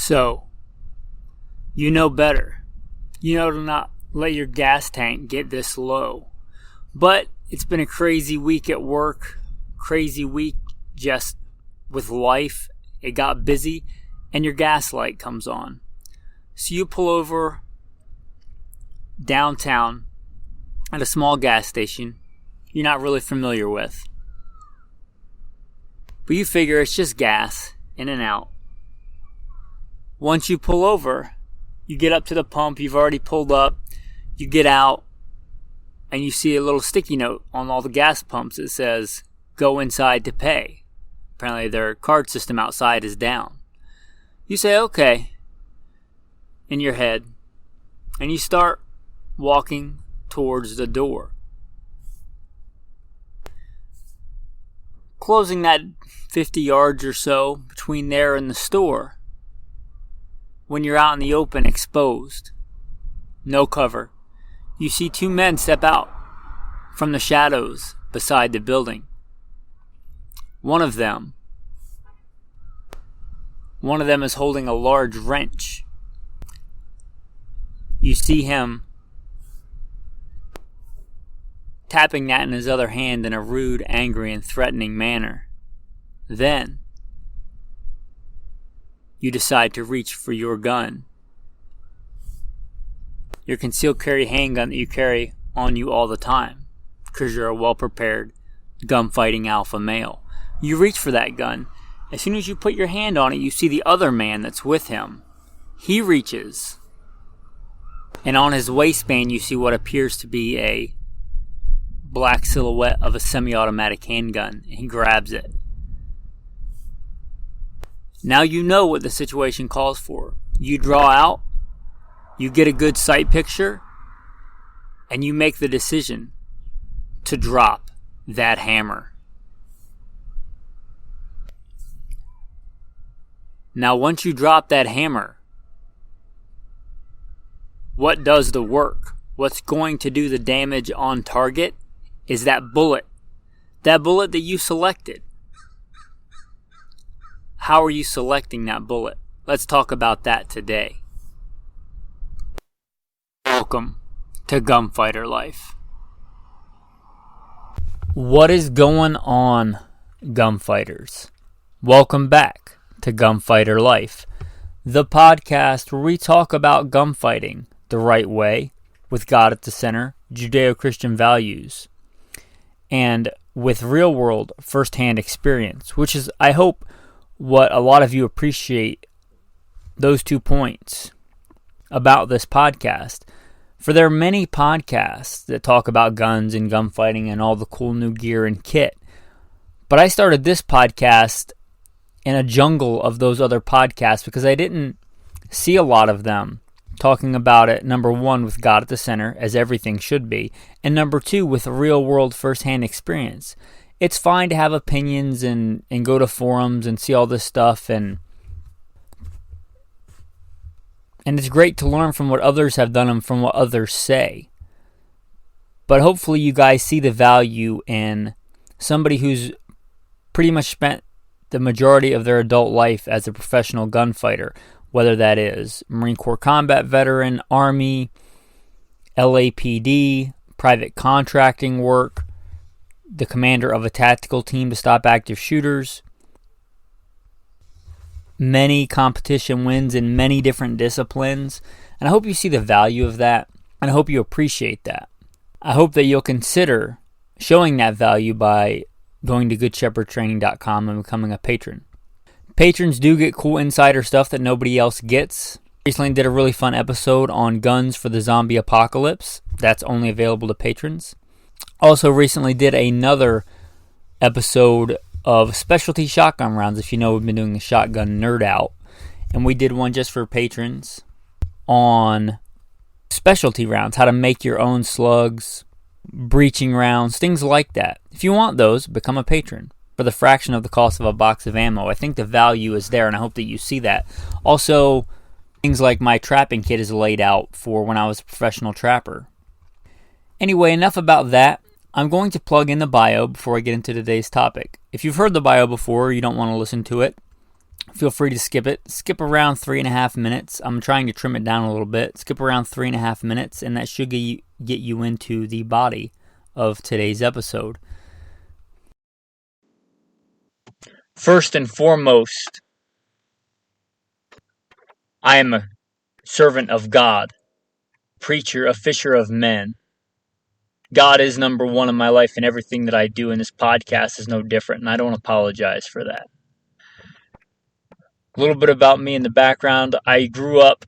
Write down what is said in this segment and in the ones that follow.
So, you know better. You know to not let your gas tank get this low. But it's been a crazy week at work, crazy week just with life. It got busy and your gas light comes on. So you pull over downtown at a small gas station you're not really familiar with. But you figure it's just gas, in and out. Once you pull over, you get up to the pump, you've already pulled up, you get out, and you see a little sticky note on all the gas pumps that says, go inside to pay. Apparently their card system outside is down. You say, okay, in your head, and you start walking towards the door. Closing that 50 yards or so between there and the store, when you're out in the open, exposed, no cover, you see two men step out from the shadows beside the building. One of them is holding a large wrench. You see him tapping that in his other hand in a rude, angry, and threatening manner. Then, you decide to reach for your gun. Your concealed carry handgun that you carry on you all the time, because you're a well-prepared, gun-fighting alpha male. You reach for that gun. As soon as you put your hand on it, you see the other man that's with him. He reaches, and on his waistband you see what appears to be a black silhouette of a semi-automatic handgun. He grabs it. Now you know what the situation calls for. You draw out, you get a good sight picture, and you make the decision to drop that hammer. Now once you drop that hammer, what does the work? What's going to do the damage on target is that bullet. That bullet that you selected. How are you selecting that bullet? Let's talk about that today. Welcome to Gunfighter Life. What is going on, gunfighters? Welcome back to Gunfighter Life, the podcast where we talk about gunfighting the right way, with God at the center, Judeo-Christian values, and with real-world first-hand experience, which is, I hope, what a lot of you appreciate, those 2 points about this podcast. For there are many podcasts that talk about guns and gunfighting and all the cool new gear and kit, but I started this podcast in a jungle of those other podcasts because I didn't see a lot of them talking about it, number one, with God at the center, as everything should be, and number two, with real-world first-hand experience. It's fine to have opinions and go to forums and see all this stuff, and it's great to learn from what others have done and from what others say. But hopefully you guys see the value in somebody who's pretty much spent the majority of their adult life as a professional gunfighter, whether that is Marine Corps combat veteran, Army, LAPD, private contracting work, the commander of a tactical team to stop active shooters, many competition wins in many different disciplines, and I hope you see the value of that, and I hope you appreciate that. I hope that you'll consider showing that value by going to goodshepherdtraining.com and becoming a patron. Patrons do get cool insider stuff that nobody else gets. Recently did a really fun episode on guns for the zombie apocalypse. That's only available to patrons. Also recently did another episode of specialty shotgun rounds. If you know, we've been doing a shotgun nerd out. And we did one just for patrons on specialty rounds, how to make your own slugs, breaching rounds, things like that. If you want those, become a patron for the fraction of the cost of a box of ammo. I think the value is there, and I hope that you see that. Also, things like my trapping kit is laid out for when I was a professional trapper. Anyway, enough about that. I'm going to plug in the bio before I get into today's topic. If you've heard the bio before, you don't want to listen to it, feel free to skip it. Skip around 3.5 minutes. I'm trying to trim it down a little bit. Skip around 3.5 minutes, and that should get you into the body of today's episode. First and foremost, I am a servant of God, preacher, a fisher of men. God is number one in my life, and everything that I do in this podcast is no different, and I don't apologize for that. A little bit about me in the background. I grew up,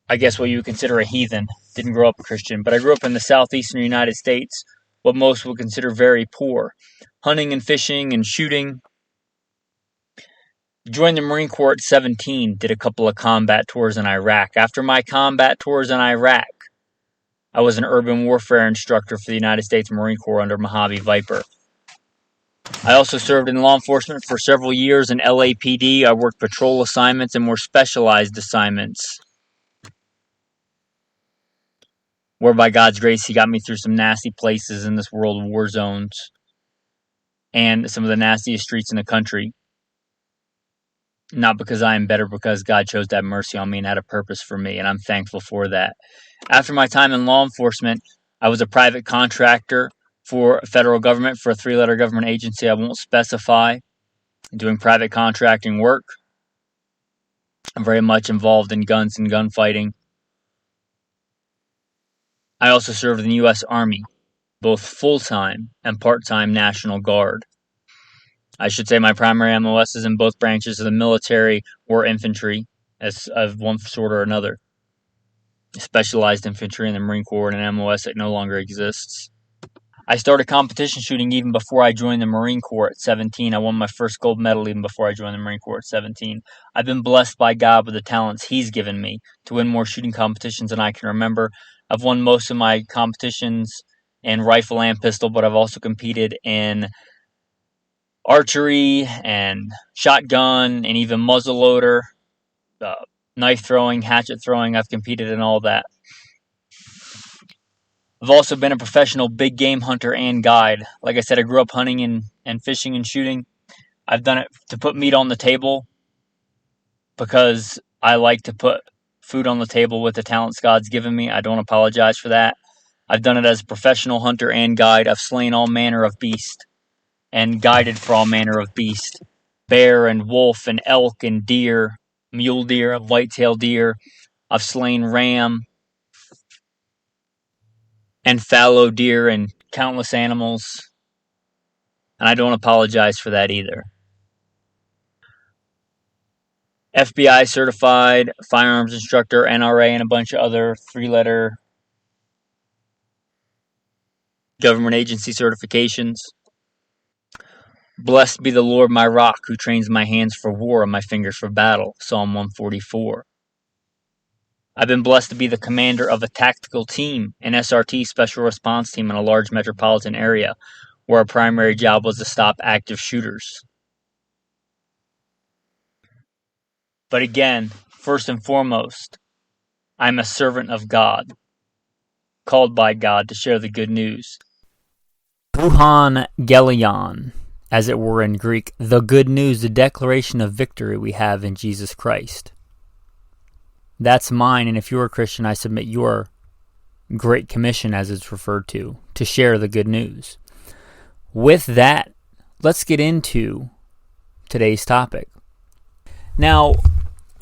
I guess what you would consider a heathen. Didn't grow up a Christian, but I grew up in the southeastern United States, what most would consider very poor. Hunting and fishing and shooting. Joined the Marine Corps at 17, did a couple of combat tours in Iraq. After my combat tours in Iraq, I was an urban warfare instructor for the United States Marine Corps under Mojave Viper. I also served in law enforcement for several years in LAPD. I worked patrol assignments and more specialized assignments, where by God's grace, He got me through some nasty places in this world of war zones and some of the nastiest streets in the country. Not because I am better, because God chose to have mercy on me and had a purpose for me, and I'm thankful for that. After my time in law enforcement, I was a private contractor for federal government, for a 3-letter government agency I won't specify, doing private contracting work. I'm very much involved in guns and gunfighting. I also served in the U.S. Army, both full-time and part-time National Guard. I should say my primary MOS is in both branches of the military or infantry, as of one sort or another. Specialized infantry in the Marine Corps and an MOS that no longer exists. I started competition shooting even before I joined the Marine Corps at 17. I won my first gold medal even before I joined the Marine Corps at 17. I've been blessed by God with the talents He's given me to win more shooting competitions than I can remember. I've won most of my competitions in rifle and pistol, but I've also competed in archery and shotgun and even muzzleloader, knife throwing, hatchet throwing. I've competed in all that. I've also been a professional big game hunter and guide. Like I said, I grew up hunting and fishing and shooting. I've done it to put meat on the table because I like to put food on the table with the talents God's given me. I don't apologize for that. I've done it as a professional hunter and guide. I've slain all manner of beast and guided for all manner of beast. Bear and wolf and elk and deer, mule deer, whitetail deer. I've slain ram and fallow deer and countless animals. And I don't apologize for that either. FBI certified, firearms instructor, NRA, and a bunch of other 3-letter government agency certifications. Blessed be the Lord my rock, who trains my hands for war and my fingers for battle. Psalm 144. I've been blessed to be the commander of a tactical team, an SRT, special response team, in a large metropolitan area, where our primary job was to stop active shooters. But again, first and foremost, I'm a servant of God, called by God to share the good news. Euangelion, as it were in Greek, the good news, the declaration of victory we have in Jesus Christ. That's mine, and if you're a Christian, I submit your Great Commission, as it's referred to share the good news. With that, let's get into today's topic. Now,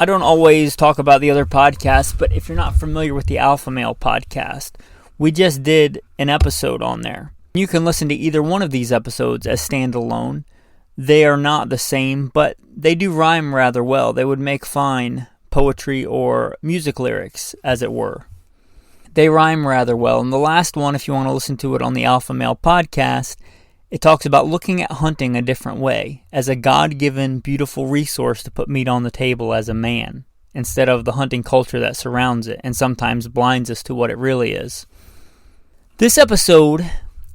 I don't always talk about the other podcasts, but if you're not familiar with the Alpha Male podcast, we just did an episode on there. You can listen to either one of these episodes as standalone. They are not the same, but they do rhyme rather well. They would make fine poetry or music lyrics, as it were. They rhyme rather well. And the last one, if you want to listen to it on the Alpha Male podcast, it talks about looking at hunting a different way, as a God-given, beautiful resource to put meat on the table as a man, instead of the hunting culture that surrounds it and sometimes blinds us to what it really is. This episode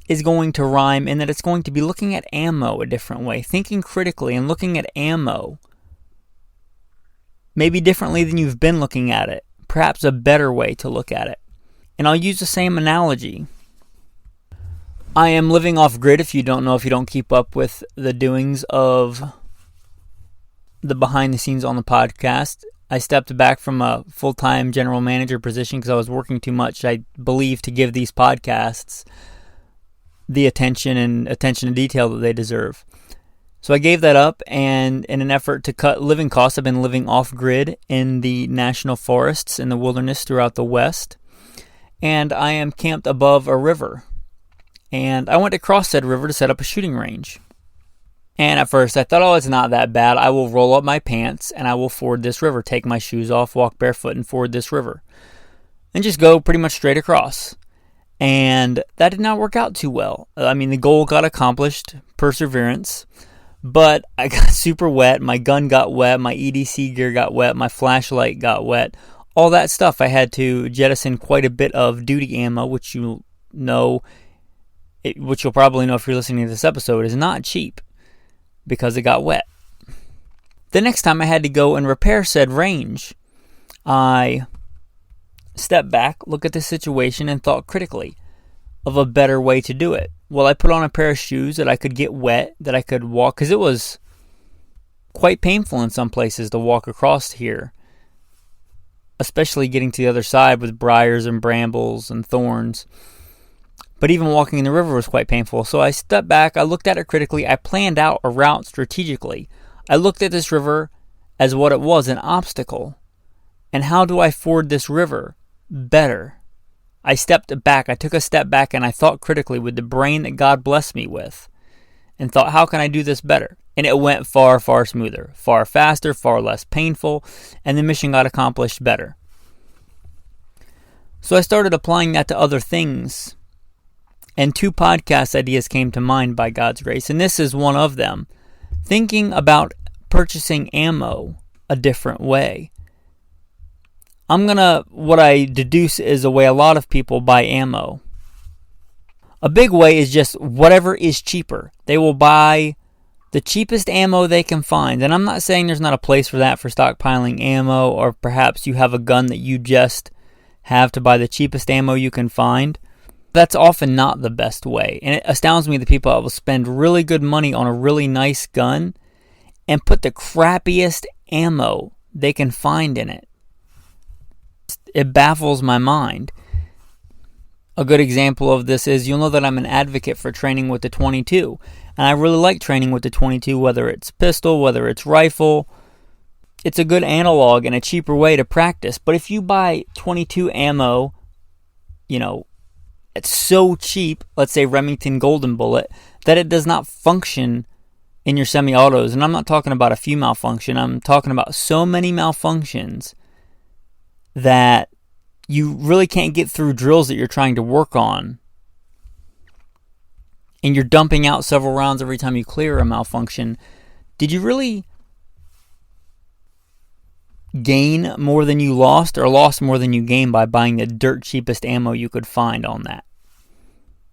is going to rhyme in that it's going to be looking at ammo a different way, thinking critically and looking at ammo maybe differently than you've been looking at it, perhaps a better way to look at it. And I'll use the same analogy. I am living off grid, if you don't know, if you don't keep up with the doings of the behind the scenes on the podcast. I stepped back from a full-time general manager position because I was working too much, I believe, to give these podcasts the attention to detail that they deserve. So I gave that up, and in an effort to cut living costs, I've been living off-grid in the national forests in the wilderness throughout the West. And I am camped above a river. And I went to cross said river to set up a shooting range. And at first I thought, oh, it's not that bad. I will roll up my pants and I will ford this river, take my shoes off, walk barefoot and ford this river. And just go pretty much straight across. And that did not work out too well. I mean, the goal got accomplished, perseverance. But I got super wet, my gun got wet, my EDC gear got wet, my flashlight got wet. All that stuff, I had to jettison quite a bit of duty ammo, which you'll probably know if you're listening to this episode, is not cheap because it got wet. The next time I had to go and repair said range, I stepped back, looked at the situation, and thought critically of a better way to do it. Well, I put on a pair of shoes that I could get wet, that I could walk, because it was quite painful in some places to walk across here, especially getting to the other side with briars and brambles and thorns. But even walking in the river was quite painful. So I stepped back, I looked at it critically, I planned out a route strategically. I looked at this river as what it was, an obstacle. And how do I ford this river better? I stepped back, I took a step back, and I thought critically with the brain that God blessed me with, and thought, how can I do this better? And it went far, far smoother, far faster, far less painful, and the mission got accomplished better. So I started applying that to other things, and 2 podcast ideas came to mind by God's grace, and this is one of them. Thinking about purchasing ammo a different way. What I deduce is the way a lot of people buy ammo. A big way is just whatever is cheaper. They will buy the cheapest ammo they can find. And I'm not saying there's not a place for that, for stockpiling ammo, or perhaps you have a gun that you just have to buy the cheapest ammo you can find. That's often not the best way. And it astounds me that people will spend really good money on a really nice gun and put the crappiest ammo they can find in it. It baffles my mind. A good example of this is, you'll know that I'm an advocate for training with the 22. And I really like training with the 22, whether it's pistol, whether it's rifle. It's a good analog and a cheaper way to practice. But if you buy 22 ammo, it's so cheap, let's say Remington Golden Bullet, that it does not function in your semi-autos. And I'm not talking about a few malfunction. I'm talking about so many malfunctions that you really can't get through drills that you're trying to work on. And you're dumping out several rounds every time you clear a malfunction. Did you really gain more than you lost, or lost more than you gained by buying the dirt cheapest ammo you could find on that?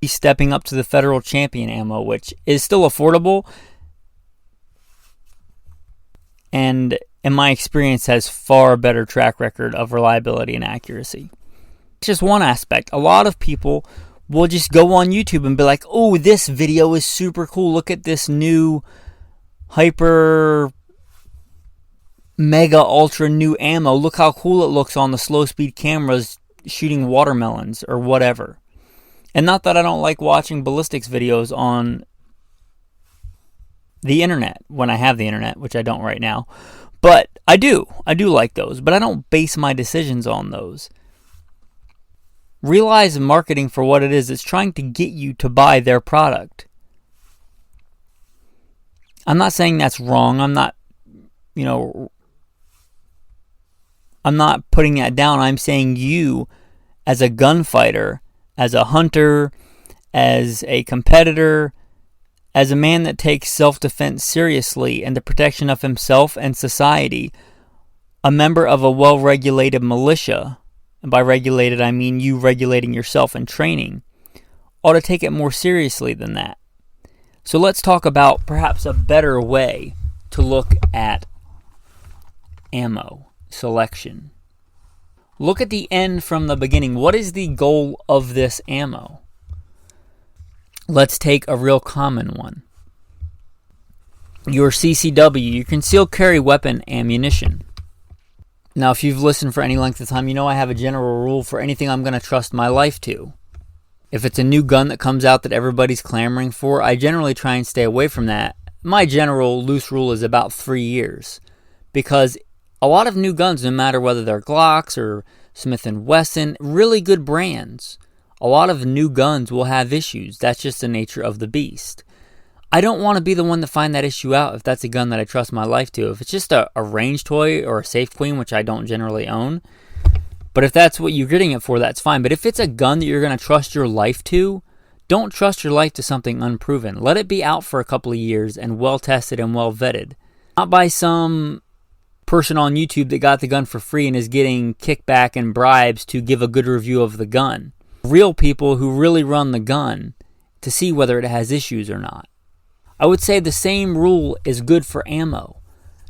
Stepping up to the Federal Champion ammo, which is still affordable, and in my experience has far better track record of reliability and accuracy. It's just one aspect. A lot of people will just go on YouTube and be like, oh, this video is super cool. Look at this new hyper mega ultra new ammo. Look how cool it looks on the slow speed cameras shooting watermelons or whatever. And not that I don't like watching ballistics videos on the internet when I have the internet, which I don't right now. But I do like those, but I don't base my decisions on those. Realize marketing for what it is. It's trying to get you to buy their product. I'm not saying that's wrong. I'm not putting that down. I'm saying you, as a gunfighter, as a hunter, as a competitor, as a man that takes self-defense seriously and the protection of himself and society, a member of a well-regulated militia, and by regulated I mean you regulating yourself and training, ought to take it more seriously than that. So let's talk about perhaps a better way to look at ammo selection. Look at the end from the beginning. What is the goal of this ammo? Let's take a real common one. your CCW, your concealed carry weapon ammunition. Now, if you've listened for any length of time, you know I have a general rule for anything I'm going to trust my life to. If it's a new gun that comes out that everybody's clamoring for, I generally try and stay away from that. My general loose rule is about 3 years. Because a lot of new guns, no matter whether they're Glocks or Smith & Wesson, really good brands, a lot of new guns will have issues. That's just the nature of the beast. I don't want to be the one to find that issue out if that's a gun that I trust my life to. If it's just a range toy or a Safe Queen, which I don't generally own, but if that's what you're getting it for, that's fine. But if it's a gun that you're going to trust your life to, don't trust your life to something unproven. Let it be out for a couple of years and well tested and well vetted. Not by some person on YouTube that got the gun for free and is getting kickback and bribes to give a good review of the gun. Real people who really run the gun to see whether it has issues or not. I would say the same rule is good for ammo.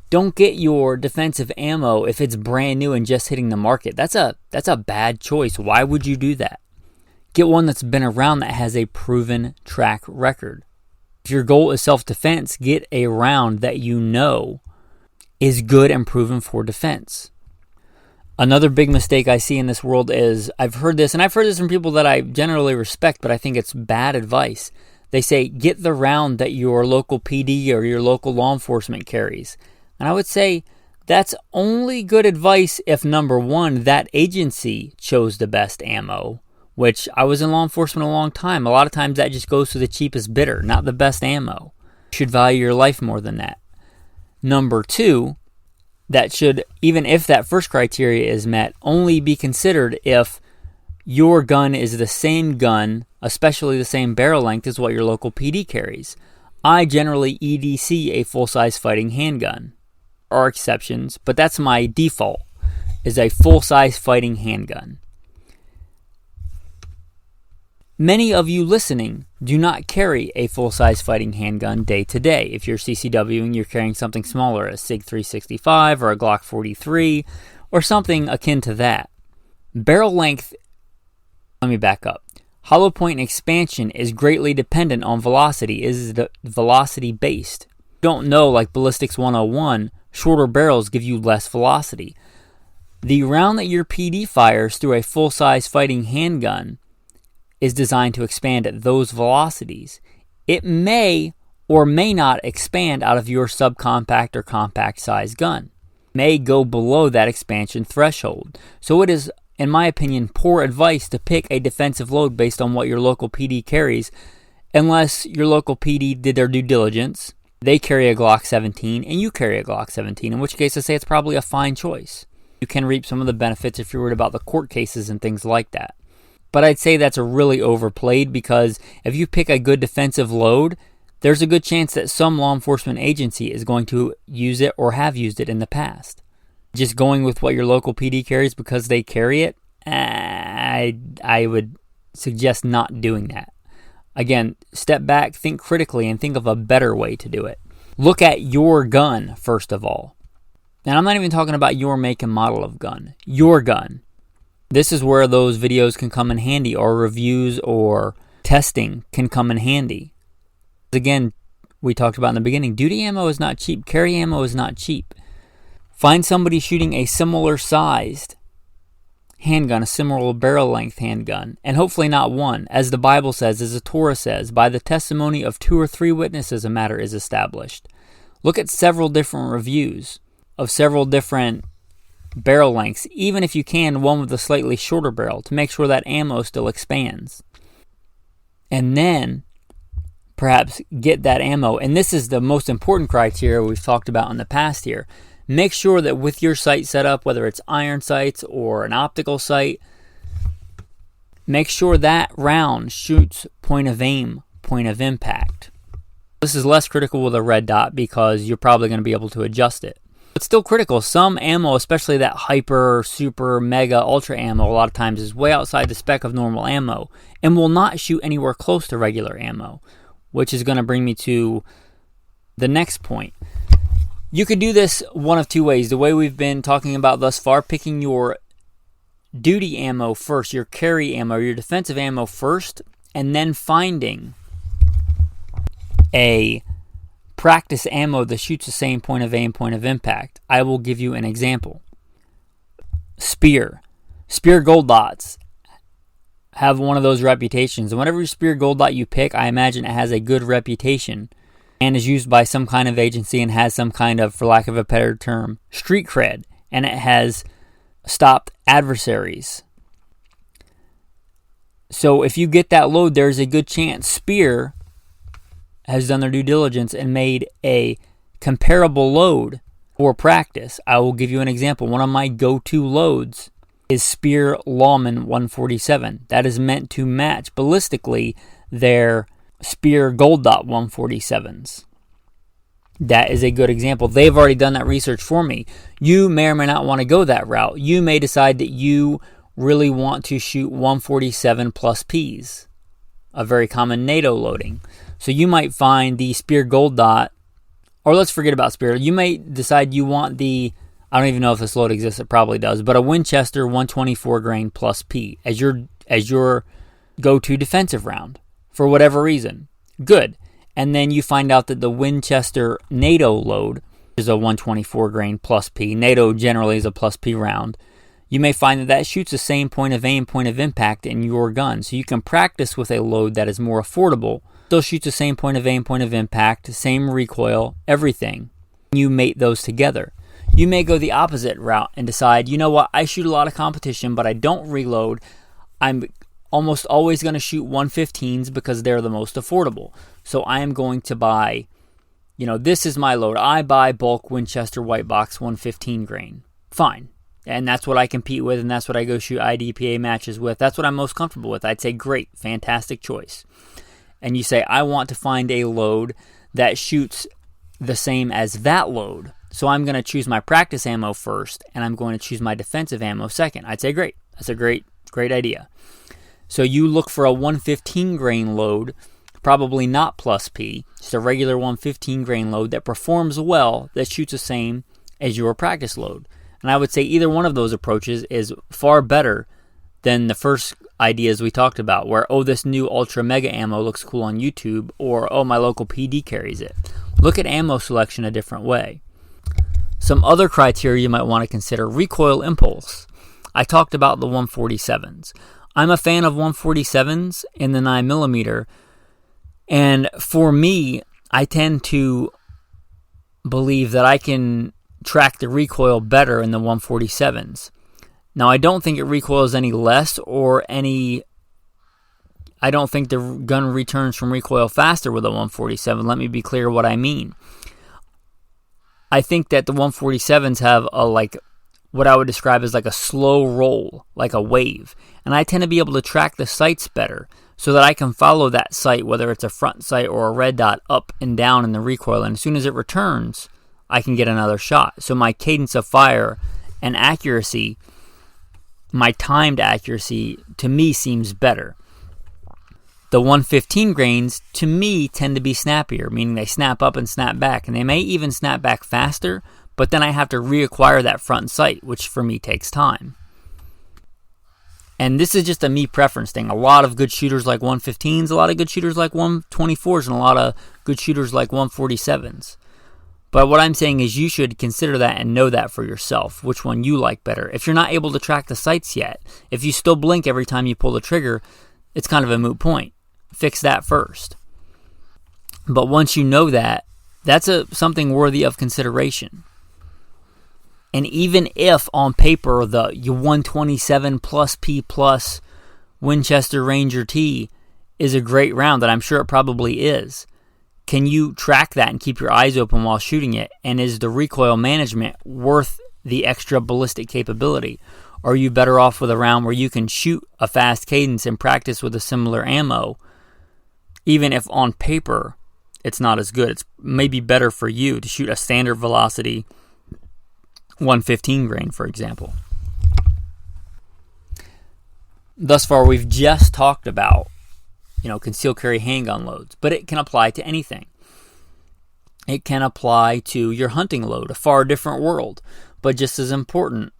Don't get your defensive ammo if it's brand new and just hitting the market. That's a bad choice. Why would you do that? Get one that's been around that has a proven track record. If your goal is self-defense, get a round that you know is good and proven for defense. Another big mistake I see in this world is, I've heard this from people that I generally respect, but I think it's bad advice. They say, get the round that your local PD or your local law enforcement carries. And I would say that's only good advice if, number one, that agency chose the best ammo, which I was in law enforcement a long time. A lot of times that just goes to the cheapest bidder, not the best ammo. You should value your life more than that. Number two, that should, even if that first criteria is met, only be considered if your gun is the same gun, especially the same barrel length as what your local PD carries. I generally EDC a full-size fighting handgun. There are exceptions, but that's my default, is a full-size fighting handgun. Many of you listening do not carry a full-size fighting handgun day to day. If you're CCWing, you're carrying something smaller, a SIG 365 or a Glock 43 or something akin to that. Barrel length, let me back up. Hollow point expansion is greatly dependent on velocity. Is the velocity based? Don't know, like Ballistics 101, shorter barrels give you less velocity. The round that your PD fires through a full-size fighting handgun is designed to expand at those velocities. It may or may not expand out of your subcompact or compact size gun. It may go below that expansion threshold. So it is, in my opinion, poor advice to pick a defensive load based on what your local PD carries, unless your local PD did their due diligence. They carry a Glock 17 and you carry a Glock 17, in which case I say it's probably a fine choice. You can reap some of the benefits if you're worried about the court cases and things like that. But I'd say that's a really overplayed, because if you pick a good defensive load, there's a good chance that some law enforcement agency is going to use it or have used it in the past. Just going with what your local PD carries because they carry it, I would suggest not doing that. Again, step back, think critically, and think of a better way to do it. Look at your gun, first of all. And I'm not even talking about your make and model of gun. Your gun. This is where those videos can come in handy, or reviews or testing can come in handy. Again, we talked about in the beginning, duty ammo is not cheap. Carry ammo is not cheap. Find somebody shooting a similar sized handgun, a similar barrel length handgun, and hopefully not one. As the Bible says, as the Torah says, by the testimony of 2 or 3 witnesses a matter is established. Look at several different reviews of several different barrel lengths, even if you can, one with a slightly shorter barrel, to make sure that ammo still expands. And then perhaps get that ammo. And this is the most important criteria we've talked about in the past here. Make sure that with your sight setup, whether it's iron sights or an optical sight, make sure that round shoots point of aim, point of impact. This is less critical with a red dot because you're probably going to be able to adjust it. But still critical. Some ammo, especially that hyper, super, mega, ultra ammo, a lot of times is way outside the spec of normal ammo and will not shoot anywhere close to regular ammo, which is going to bring me to the next point. You could do this one of 2 ways. The way we've been talking about thus far, picking your duty ammo first, your carry ammo, your defensive ammo first, and then finding a practice ammo that shoots the same point of aim, point of impact. I will give you an example. Spear gold dots have one of those reputations. And whatever spear gold dot you pick, I imagine it has a good reputation and is used by some kind of agency and has some kind of, for lack of a better term, street cred. And it has stopped adversaries. So if you get that load, there's a good chance Spear has done their due diligence and made a comparable load for practice. I will give you an example. One of my go-to loads is Spear Lawman 147. That is meant to match ballistically their Spear Gold Dot 147s. That is a good example. They've already done that research for me. You may or may not want to go that route. You may decide that you really want to shoot 147 plus Ps, a very common NATO loading. So you might find the Spear Gold Dot, or let's forget about Spear. You may decide you want the, I don't even know if this load exists, it probably does, but a Winchester 124 grain plus P as your go-to defensive round for whatever reason. Good. And then you find out that the Winchester NATO load is a 124 grain plus P. NATO generally is a plus P round. You may find that shoots the same point of aim, point of impact in your gun. So you can practice with a load that is more affordable. Still shoots the same point of aim, point of impact, same recoil, everything. You mate those together. You may go the opposite route and decide, you know what, I shoot a lot of competition, but I don't reload. I'm almost always going to shoot 115s because they're the most affordable. So I am going to buy, this is my load. I buy bulk Winchester white box 115 grain. Fine. And that's what I compete with, and that's what I go shoot IDPA matches with. That's what I'm most comfortable with. I'd say, great, fantastic choice. And you say, I want to find a load that shoots the same as that load. So I'm going to choose my practice ammo first, and I'm going to choose my defensive ammo second. I'd say, great. That's a great idea. So you look for a 115 grain load, probably not plus P, just a regular 115 grain load that performs well, that shoots the same as your practice load. And I would say either one of those approaches is far better than the first ideas we talked about, where, this new ultra mega ammo looks cool on YouTube, or, my local PD carries it. Look at ammo selection a different way. Some other criteria you might want to consider: recoil impulse. I talked about the 147s. I'm a fan of 147s in the 9mm, and for me, I tend to believe that I can track the recoil better in the 147s. Now, I don't think it recoils any less I don't think the gun returns from recoil faster with a 147. Let me be clear what I mean. I think that the 147s have what I would describe as a slow roll, like a wave. And I tend to be able to track the sights better so that I can follow that sight, whether it's a front sight or a red dot, up and down in the recoil. And as soon as it returns, I can get another shot. So my cadence of fire and accuracy, my timed accuracy, to me seems better. The 115 grains, to me, tend to be snappier, meaning they snap up and snap back. And they may even snap back faster, but then I have to reacquire that front sight, which for me takes time. And this is just a me preference thing. A lot of good shooters like 115s, a lot of good shooters like 124s, and a lot of good shooters like 147s. But what I'm saying is you should consider that and know that for yourself, which one you like better. If you're not able to track the sights yet, if you still blink every time you pull the trigger, it's kind of a moot point. Fix that first. But once you know that, that's something worthy of consideration. And even if on paper the 127 plus P plus Winchester Ranger T is a great round, that I'm sure it probably is, can you track that and keep your eyes open while shooting it? And is the recoil management worth the extra ballistic capability? Or are you better off with a round where you can shoot a fast cadence and practice with a similar ammo, even if on paper it's not as good? It's maybe better for you to shoot a standard velocity 115 grain, for example. Thus far, we've just talked about concealed carry handgun loads, but it can apply to anything. It can apply to your hunting load, a far different world, but just as important.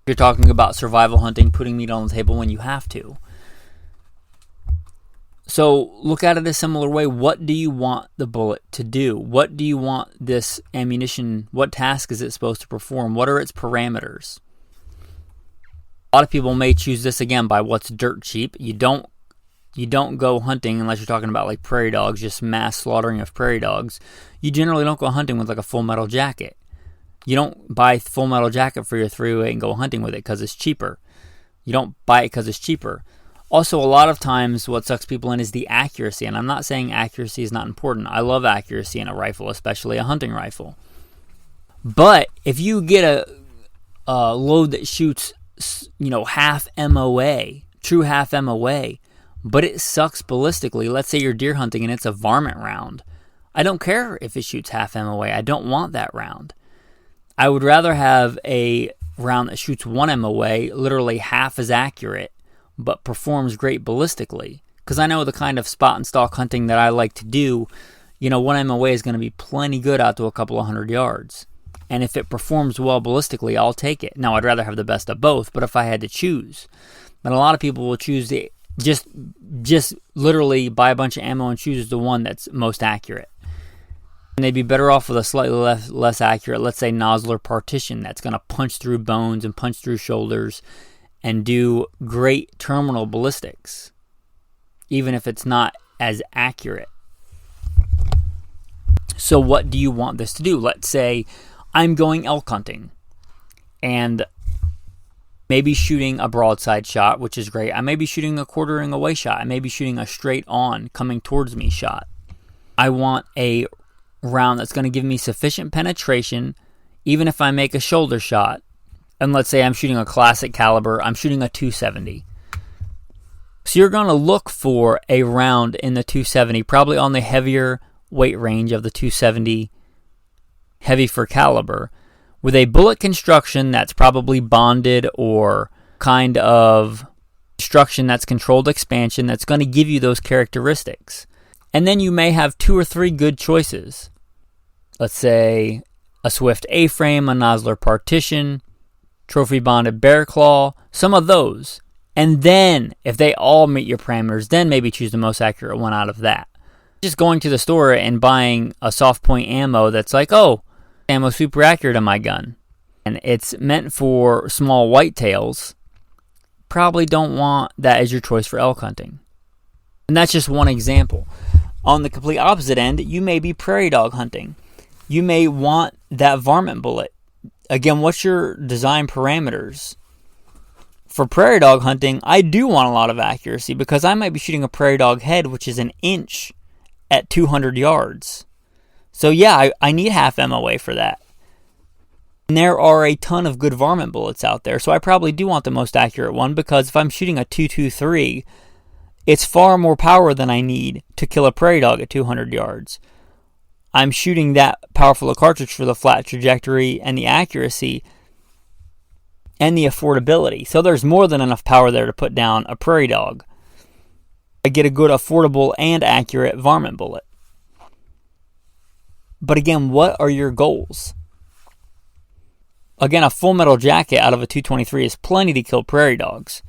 You're talking about survival hunting, putting meat on the table when you have to. So look at it a similar way. What do you want the bullet to do? What do you want this ammunition, what task is it supposed to perform? What are its parameters? A lot of people may choose this again by what's dirt cheap. You don't go hunting unless you're talking about like prairie dogs, just mass slaughtering of prairie dogs. You generally don't go hunting with like a full metal jacket. You don't buy a full metal jacket for your 308 and go hunting with it because it's cheaper. You don't buy it because it's cheaper. Also, a lot of times what sucks people in is the accuracy, and I'm not saying accuracy is not important. I love accuracy in a rifle, especially a hunting rifle. But if you get a load that shoots, half MOA, true half MOA, but it sucks ballistically, let's say you're deer hunting and it's a varmint round, I don't care if it shoots half MOA. I don't want that round. I would rather have a round that shoots 1 MOA, literally half as accurate, but performs great ballistically. Because I know the kind of spot and stalk hunting that I like to do, 1 MOA is going to be plenty good out to a couple of 100 yards. And if it performs well ballistically, I'll take it. Now, I'd rather have the best of both, but if I had to choose. But a lot of people will choose the just literally buy a bunch of ammo and choose the one that's most accurate. And they'd be better off with a slightly less accurate, let's say, Nosler partition that's going to punch through bones and punch through shoulders and do great terminal ballistics, even if it's not as accurate. So what do you want this to do? Let's say I'm going elk hunting and maybe shooting a broadside shot, which is great. I may be shooting a quartering away shot. I may be shooting a straight on coming towards me shot. I want a round that's going to give me sufficient penetration, even if I make a shoulder shot. And let's say I'm shooting a classic caliber, I'm shooting a 270. So you're going to look for a round in the 270, probably on the heavier weight range of the 270, heavy for caliber, with a bullet construction that's probably bonded or kind of construction that's controlled expansion that's going to give you those characteristics. And then you may have 2 or 3 good choices. Let's say a Swift A-frame, a Nosler partition, trophy bonded bear claw, some of those. And then, if they all meet your parameters, then maybe choose the most accurate one out of that. Just going to the store and buying a soft point ammo that's like, oh, ammo super accurate on my gun, and it's meant for small whitetails, probably don't want that as your choice for elk hunting. And that's just one example. On the complete opposite end, you may be prairie dog hunting. You may want that varmint bullet. Again, what's your design parameters? For prairie dog hunting, I do want a lot of accuracy because I might be shooting a prairie dog head, which is an inch at 200 yards. So yeah, I need half MOA for that. And there are a ton of good varmint bullets out there, so I probably do want the most accurate one because if I'm shooting a 223, it's far more power than I need to kill a prairie dog at 200 yards. I'm shooting that powerful a cartridge for the flat trajectory and the accuracy and the affordability. So there's more than enough power there to put down a prairie dog. I get a good, affordable, and accurate varmint bullet. But again, what are your goals? Again, a full metal jacket out of a 223 is plenty to kill prairie dogs.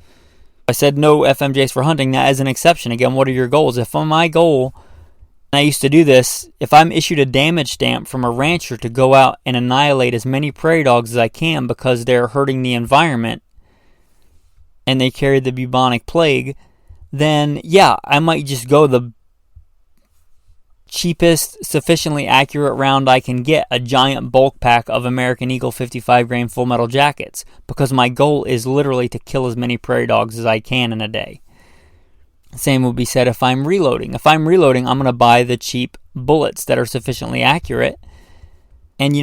I said no FMJs for hunting. That is an exception. Again, what are your goals? If my goal, and I used to do this, if I'm issued a damage stamp from a rancher to go out and annihilate as many prairie dogs as I can because they're hurting the environment and they carry the bubonic plague, then yeah, I might just go the cheapest, sufficiently accurate round I can get, a giant bulk pack of American Eagle 55 grain full metal jackets, because my goal is literally to kill as many prairie dogs as I can in a day. Same would be said if I'm reloading. If I'm reloading, I'm going to buy the cheap bullets that are sufficiently accurate. And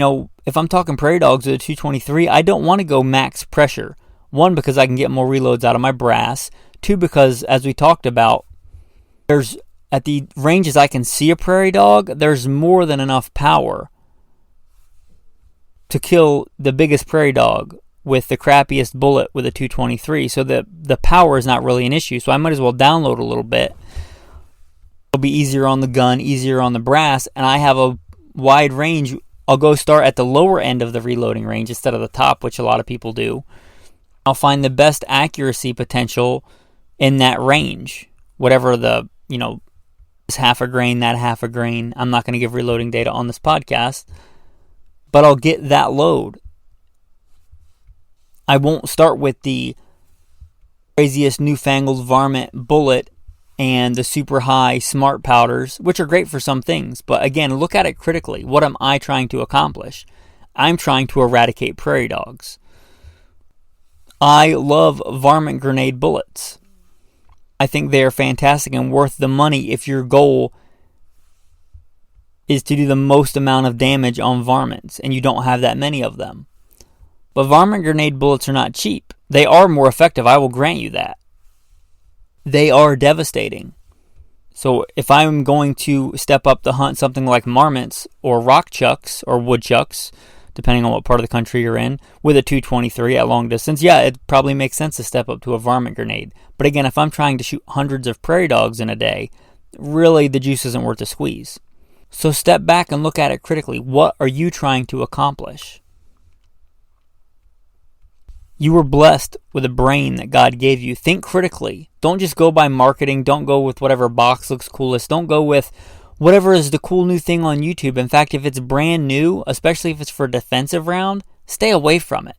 if I'm talking prairie dogs with a 223, I don't want to go max pressure. 1, because I can get more reloads out of my brass. 2, because as we talked about, there's at the ranges I can see a prairie dog, there's more than enough power to kill the biggest prairie dog with the crappiest bullet with a 223. So the power is not really an issue. So I might as well download a little bit. It'll be easier on the gun, easier on the brass, and I have a wide range. I'll go start at the lower end of the reloading range instead of the top, which a lot of people do. I'll find the best accuracy potential in that range, whatever the this half a grain, that half a grain. I'm not going to give reloading data on this podcast, but I'll get that load. I won't start with the craziest newfangled varmint bullet and the super high smart powders, which are great for some things. But again, look at it critically. What am I trying to accomplish? I'm trying to eradicate prairie dogs. I love varmint grenade bullets. I think they are fantastic and worth the money if your goal is to do the most amount of damage on varmints and you don't have that many of them. But varmint grenade bullets are not cheap. They are more effective, I will grant you that. They are devastating. So if I'm going to step up to hunt something like marmots or rock chucks or woodchucks, depending on what part of the country you're in, with a 223 at long distance, yeah, it probably makes sense to step up to a varmint grenade. But again, if I'm trying to shoot hundreds of prairie dogs in a day, really the juice isn't worth the squeeze. So step back and look at it critically. What are you trying to accomplish? You were blessed with a brain that God gave you. Think critically. Don't just go by marketing. Don't go with whatever box looks coolest. Don't go with whatever is the cool new thing on YouTube. In fact, if it's brand new, especially if it's for a defensive round, stay away from it.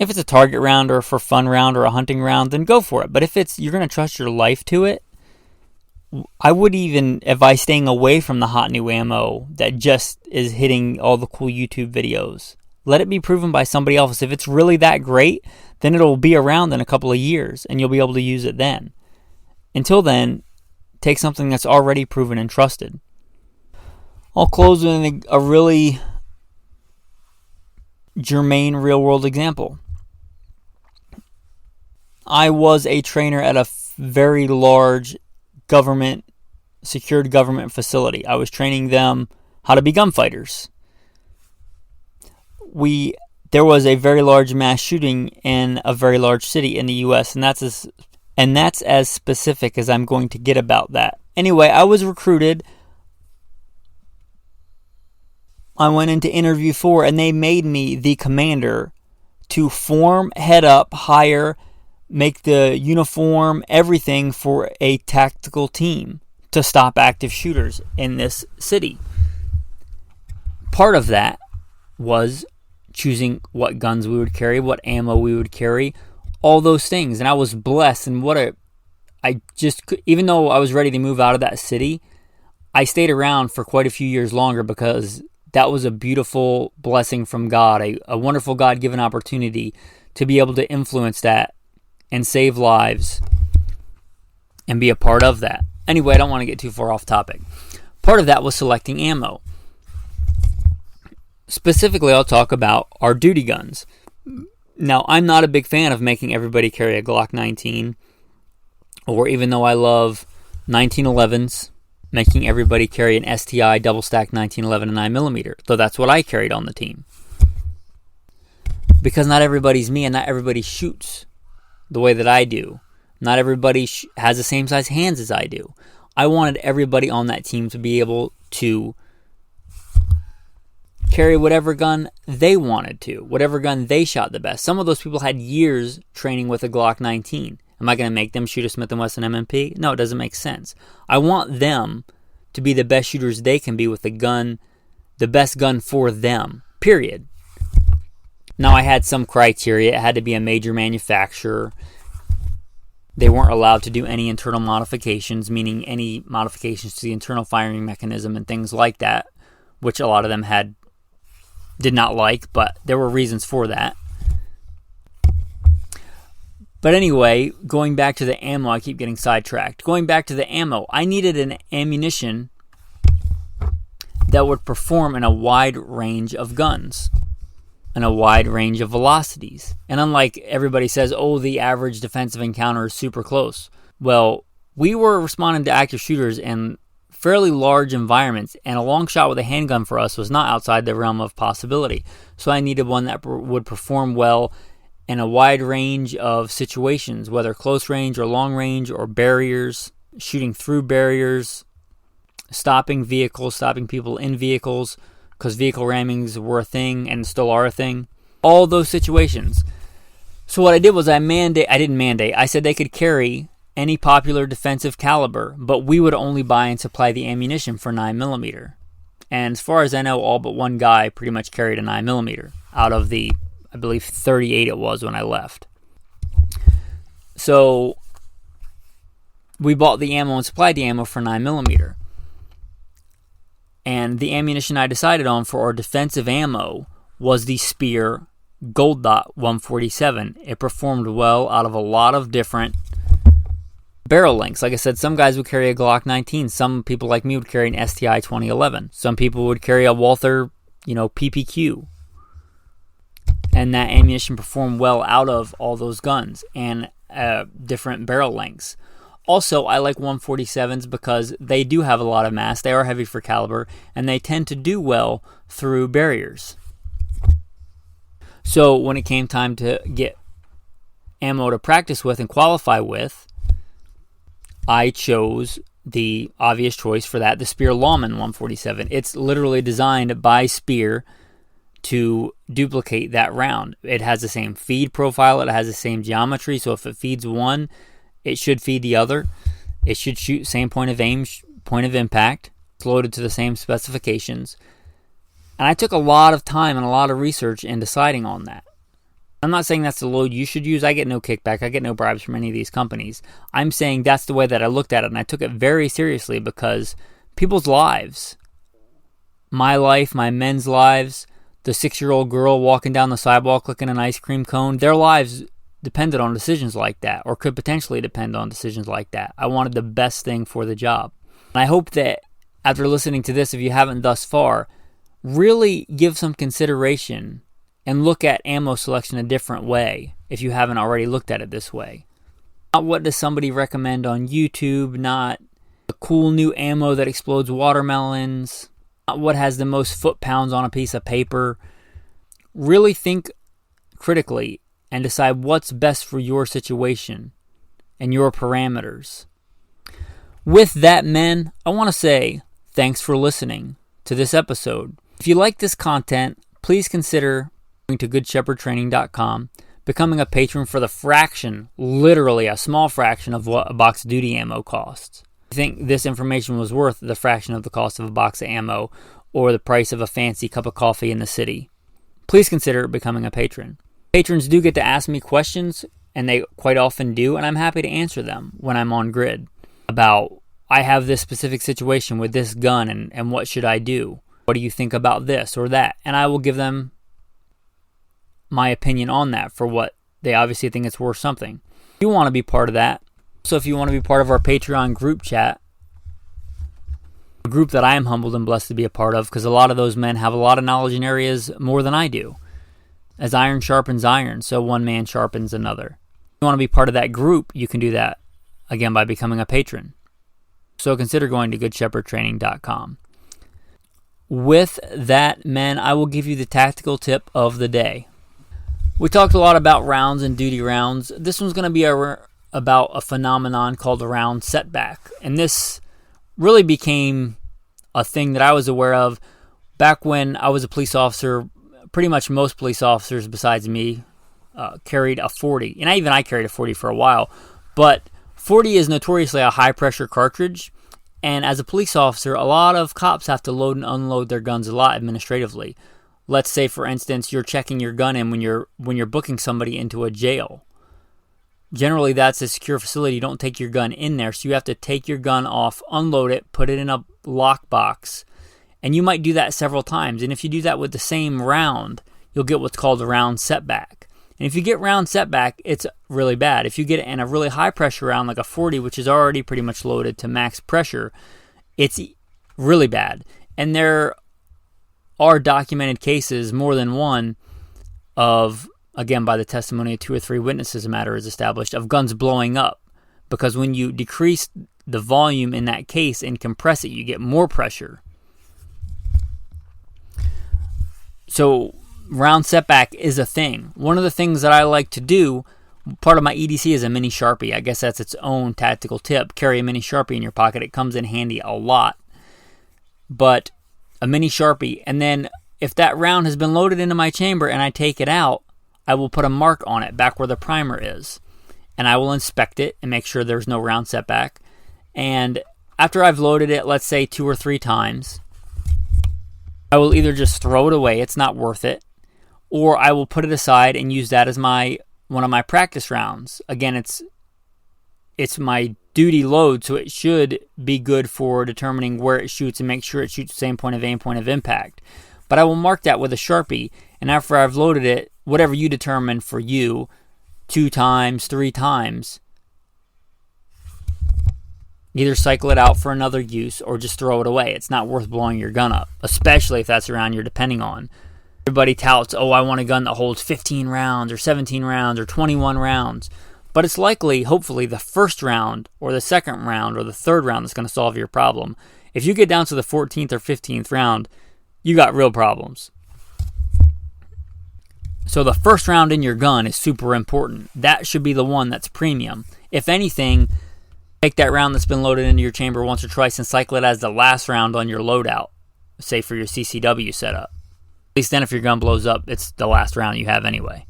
If it's a target round or for fun round or a hunting round, then go for it. But if you're going to trust your life to it, I would even advise staying away from the hot new ammo that just is hitting all the cool YouTube videos. Let it be proven by somebody else. If it's really that great, then it'll be around in a couple of years and you'll be able to use it then. Until then, take something that's already proven and trusted. I'll close with a really germane real-world example. I was a trainer at a very large secured government facility. I was training them how to be gunfighters. There was a very large mass shooting in a very large city in the U.S., and that's as specific as I'm going to get about that. Anyway, I was recruited. I went into interview 4, and they made me the commander to form, head up, hire, make the uniform, everything for a tactical team to stop active shooters in this city. Part of that was choosing what guns we would carry, what ammo we would carry, all those things. And I was blessed. And even though I was ready to move out of that city, I stayed around for quite a few years longer because that was a beautiful blessing from God, a wonderful God-given opportunity to be able to influence that and save lives and be a part of that. Anyway, I don't want to get too far off topic. Part of that was selecting ammo. Specifically, I'll talk about our duty guns. Now, I'm not a big fan of making everybody carry a Glock 19, or even though I love 1911s, making everybody carry an STI double-stack 1911 and 9mm, though that's what I carried on the team. Because not everybody's me and not everybody shoots the way that I do. Not everybody has the same size hands as I do. I wanted everybody on that team to be able to carry whatever gun they wanted to, whatever gun they shot the best. Some of those people had years training with a Glock 19. Am I going to make them shoot a Smith & Wesson M&P? No, it doesn't make sense. I want them to be the best shooters they can be with the gun, the best gun for them, period. Now, I had some criteria. It had to be a major manufacturer. They weren't allowed to do any internal modifications, meaning any modifications to the internal firing mechanism and things like that, which a lot of them did not like, but there were reasons for that. But anyway, going back to the ammo, I keep getting sidetracked. Going back to the ammo, I needed an ammunition that would perform in a wide range of guns and a wide range of velocities. And unlike everybody says, the average defensive encounter is super close. Well, we were responding to active shooters in fairly large environments, and a long shot with a handgun for us was not outside the realm of possibility. So I needed one that would perform well in a wide range of situations, whether close range or long range or barriers, shooting through barriers, stopping vehicles, stopping people in vehicles, because vehicle rammings were a thing and still are a thing. All those situations. So what I did was I said they could carry any popular defensive caliber, but we would only buy and supply the ammunition for 9mm. And as far as I know, all but one guy pretty much carried a 9mm out of the, I believe, 38 it was when I left. So we bought the ammo and supplied the ammo for 9mm. And the ammunition I decided on for our defensive ammo was the Speer Gold Dot 147. It performed well out of a lot of different barrel lengths. Like I said, some guys would carry a Glock 19. Some people like me would carry an STI 2011. Some people would carry a Walther, PPQ. And that ammunition performed well out of all those guns and different barrel lengths. Also, I like 147s because they do have a lot of mass. They are heavy for caliber, and they tend to do well through barriers. So when it came time to get ammo to practice with and qualify with, I chose the obvious choice for that, the Speer Lawman 147. It's literally designed by Speer to duplicate that round. It has the same feed profile. It has the same geometry. So if it feeds one, it should feed the other. It should shoot same point of aim, point of impact. It's loaded to the same specifications. And I took a lot of time and a lot of research in deciding on that. I'm not saying that's the load you should use. I get no kickback. I get no bribes from any of these companies. I'm saying that's the way that I looked at it, and I took it very seriously because people's lives, my life, my men's lives, the 6-year-old girl walking down the sidewalk licking an ice cream cone, their lives depended on decisions like that, or could potentially depend on decisions like that. I wanted the best thing for the job. And I hope that after listening to this, if you haven't thus far, really give some consideration and look at ammo selection a different way if you haven't already looked at it this way. Not what does somebody recommend on YouTube, not the cool new ammo that explodes watermelons, not what has the most foot-pounds on a piece of paper. Really think critically and decide what's best for your situation and your parameters. With that, men, I want to say thanks for listening to this episode. If you like this content, please consider going to goodshepherdtraining.com, becoming a patron for the fraction, literally a small fraction of what a box of duty ammo costs. I think this information was worth the fraction of the cost of a box of ammo or the price of a fancy cup of coffee in the city. Please consider becoming a patron. Patrons do get to ask me questions, and they quite often do, and I'm happy to answer them when I'm on grid about, I have this specific situation with this gun, and what should I do? What do you think about this or that? And I will give them my opinion on that for what they obviously think it's worth something. If you want to be part of that, so if you want to be part of our Patreon group chat, a group that I am humbled and blessed to be a part of, because a lot of those men have a lot of knowledge in areas more than I do. As iron sharpens iron, so one man sharpens another. If you want to be part of that group, you can do that, again, by becoming a patron. So consider going to goodshepherdtraining.com. With that, men, I will give you the tactical tip of the day. We talked a lot about rounds and duty rounds. This one's going to be about a phenomenon called a round setback. And this really became a thing that I was aware of back when I was a police officer. Pretty much most police officers besides me carried a 40. And I carried a 40 for a while. But 40 is notoriously a high-pressure cartridge. And as a police officer, a lot of cops have to load and unload their guns a lot administratively. Let's say, for instance, you're checking your gun in when you're booking somebody into a jail. Generally, that's a secure facility. You don't take your gun in there, so you have to take your gun off, unload it, put it in a lockbox, and you might do that several times. And if you do that with the same round, you'll get what's called a round setback. And if you get round setback, it's really bad. If you get it in a really high-pressure round, like a 40, which is already pretty much loaded to max pressure, it's really bad. And there are documented cases, more than one, of, again, by the testimony of 2 or 3 witnesses, a matter is established, of guns blowing up. Because when you decrease the volume in that case and compress it, you get more pressure. So round setback is a thing. One of the things that I like to do, part of my EDC is a mini Sharpie. I guess that's its own tactical tip. Carry a mini Sharpie in your pocket. It comes in handy a lot. But a mini Sharpie, and then if that round has been loaded into my chamber and I take it out, I will put a mark on it back where the primer is. and I will inspect it and make sure there's no round setback. And after I've loaded it, let's say 2 or 3 times, I will either just throw it away, it's not worth it, or I will put it aside and use that as one of my practice rounds. Again, it's my duty load, so it should be good for determining where it shoots and make sure it shoots the same point of aim, point of impact. But I will mark that with a Sharpie, and after I've loaded it, whatever you determine for you, 2 times, 3 times, either cycle it out for another use or just throw it away. It's not worth blowing your gun up, especially if that's a round you're depending on. Everybody touts, oh, I want a gun that holds 15 rounds or 17 rounds or 21 rounds. But it's likely, hopefully, the first round or the second round or the third round that's going to solve your problem. If you get down to the 14th or 15th round, you got real problems. So the first round in your gun is super important. That should be the one that's premium. If anything, take that round that's been loaded into your chamber once or twice and cycle it as the last round on your loadout, say for your CCW setup. At least then if your gun blows up, it's the last round you have anyway.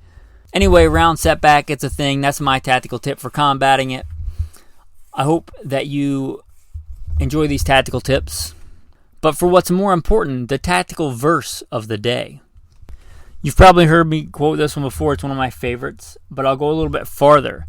Anyway, round setback, it's a thing. That's my tactical tip for combating it. I hope that you enjoy these tactical tips. But for what's more important, the tactical verse of the day. You've probably heard me quote this one before. It's one of my favorites, but I'll go a little bit farther.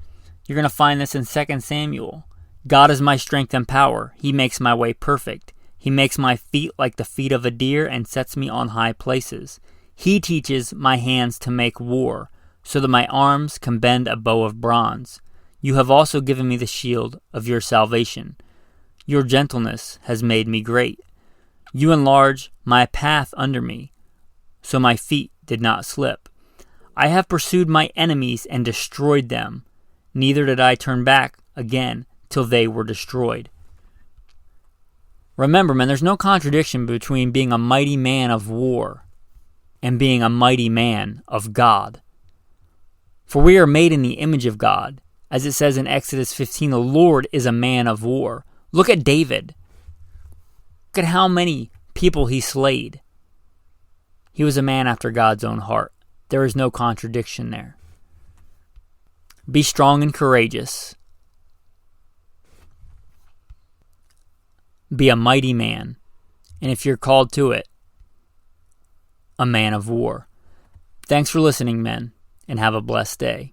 You're going to find this in 2 Samuel. God is my strength and power. He makes my way perfect. He makes my feet like the feet of a deer and sets me on high places. He teaches my hands to make war, so that my arms can bend a bow of bronze. You have also given me the shield of your salvation. Your gentleness has made me great. You enlarge my path under me, so my feet did not slip. I have pursued my enemies and destroyed them. Neither did I turn back again till they were destroyed. Remember, man, there's no contradiction between being a mighty man of war and being a mighty man of God. For we are made in the image of God. As it says in Exodus 15, the Lord is a man of war. Look at David. Look at how many people he slayed. He was a man after God's own heart. There is no contradiction there. Be strong and courageous. Be a mighty man. And if you're called to it, a man of war. Thanks for listening, men, and have a blessed day.